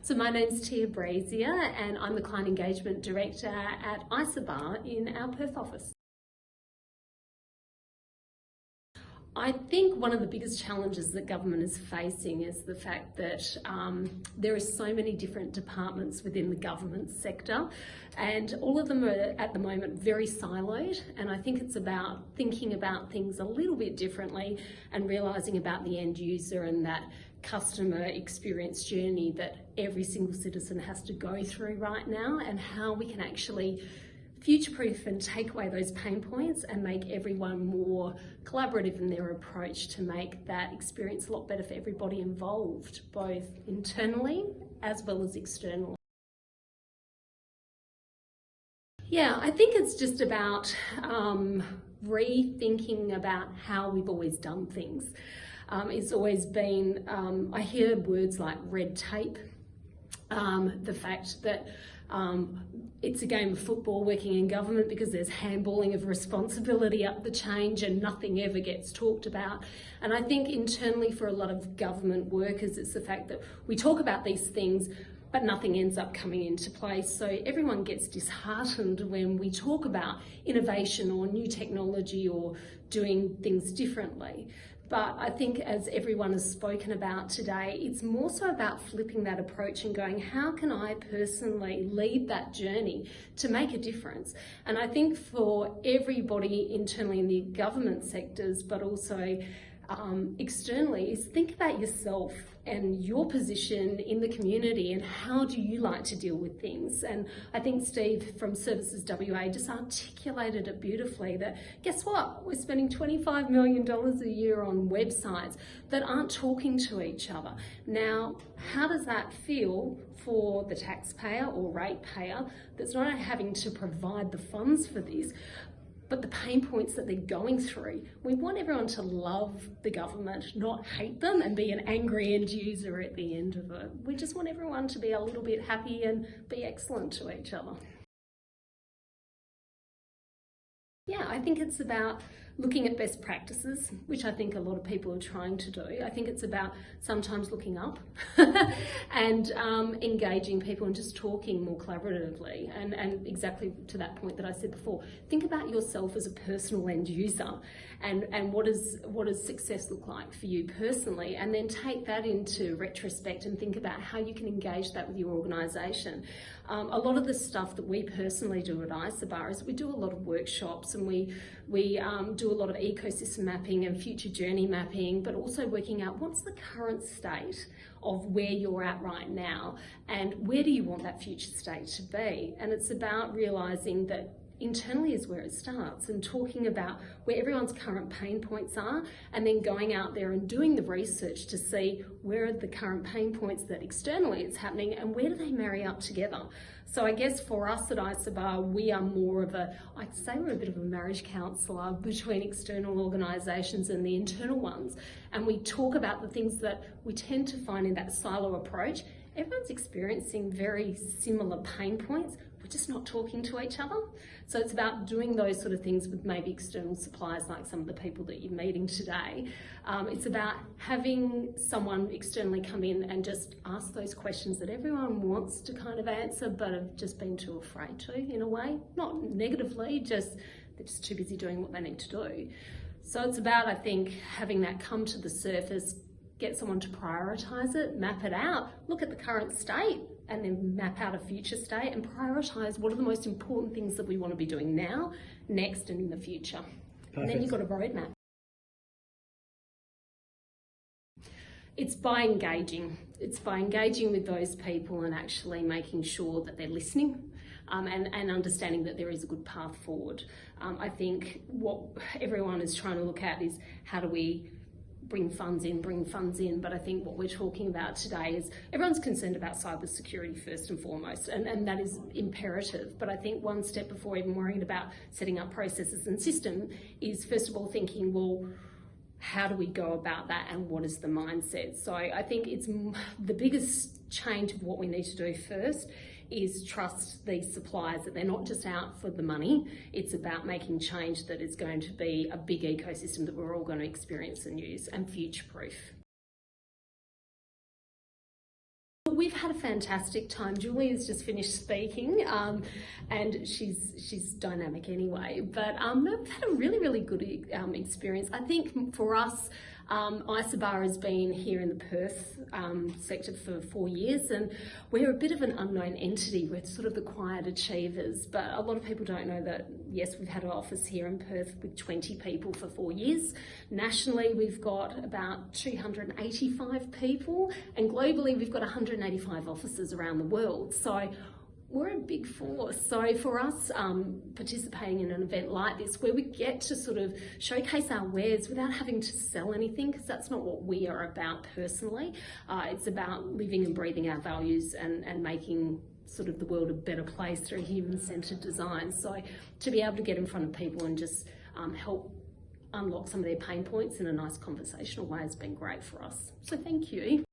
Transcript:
So my name's Brazier and I'm the Client Engagement Director at Isobar in our Perth office. I think one of the biggest challenges that government is facing is the fact that there are so many different departments within the government sector, and all of them are at the moment very siloed, and I think it's about thinking about things a little bit differently and realising about the end user and that customer experience journey that every single citizen has to go through right now, and how we can actually future-proof and take away those pain points and make everyone more collaborative in their approach to make that experience a lot better for everybody involved, both internally as well as externally. Yeah, I think it's just about rethinking about how we've always done things. It's always been, I hear words like red tape, the fact that it's a game of football working in government because there's handballing of responsibility up the change and nothing ever gets talked about. And I think internally for a lot of government workers, it's the fact that we talk about these things but nothing ends up coming into place. So everyone gets disheartened when we talk about innovation or new technology or doing things differently. But I think, as everyone has spoken about today, it's more so about flipping that approach and going, how can I personally lead that journey to make a difference? And I think for everybody internally in the government sectors, but also externally, is think about yourself and your position in the community and how do you like to deal with things. And I think Steve from Services WA just articulated it beautifully that, guess what, we're spending $25 million a year on websites that aren't talking to each other. Now, how does that feel for the taxpayer or ratepayer that's not only having to provide the funds for this, but the pain points that they're going through? We want everyone to love the government, not hate them and be an angry end user at the end of it. We just want everyone to be a little bit happy and be excellent to each other. Yeah, I think it's about looking at best practices, which I think a lot of people are trying to do. I think it's about sometimes looking up and engaging people and just talking more collaboratively. And exactly to that point that I said before, think about yourself as a personal end user and what does success look like for you personally, and then take that into retrospect and think about how you can engage that with your organisation. A lot of the stuff that we personally do at Isobar is we do a lot of workshops, and we do a lot of ecosystem mapping and future journey mapping, but also working out what's the current state of where you're at right now and where do you want that future state to be. And it's about realising that internally is where it starts, and talking about where everyone's current pain points are, and then going out there and doing the research to see where are the current pain points that externally it's happening and where do they marry up together. So I guess for us at Isobar, we are more of I'd say we're a bit of a marriage counsellor between external organisations and the internal ones. And we talk about the things that we tend to find in that silo approach. Everyone's experiencing very similar pain points. We're just not talking to each other. So it's about doing those sort of things with maybe external suppliers like some of the people that you're meeting today. It's about having someone externally come in and just ask those questions that everyone wants to kind of answer but have just been too afraid to, in a way. Not negatively, just they're just too busy doing what they need to do. So it's about, I think, having that come to the surface, get someone to prioritise it, map it out, look at the current state, and then map out a future state and prioritise what are the most important things that we want to be doing now, next and in the future. Perfect. And then you've got a roadmap. It's by engaging. It's by engaging with those people and actually making sure that they're listening and understanding that there is a good path forward. I think what everyone is trying to look at is how do we bring funds in, but I think what we're talking about today is everyone's concerned about cybersecurity first and foremost, and that is imperative. But I think one step before even worrying about setting up processes and system is first of all thinking, well, how do we go about that and what is the mindset? So I think it's the biggest change of what we need to do first is trust these suppliers, that they're not just out for the money. It's about making change that is going to be a big ecosystem that we're all going to experience and use, and future-proof. we've had a fantastic time. Julia's just finished speaking, and she's dynamic anyway. But we've had a really good experience. I think for us, Isobar has been here in the Perth sector for 4 years, and we're a bit of an unknown entity. We're sort of the quiet achievers, but a lot of people don't know that, yes, we've had an office here in Perth with 20 people for 4 years. Nationally, we've got about 285 people, and globally, we've got 185 offices around the world. So we're a big force. So for us, participating in an event like this, where we get to sort of showcase our wares without having to sell anything, because that's not what we are about personally. It's about living and breathing our values and making sort of the world a better place through human-centred design. So to be able to get in front of people and just help unlock some of their pain points in a nice conversational way has been great for us. So thank you.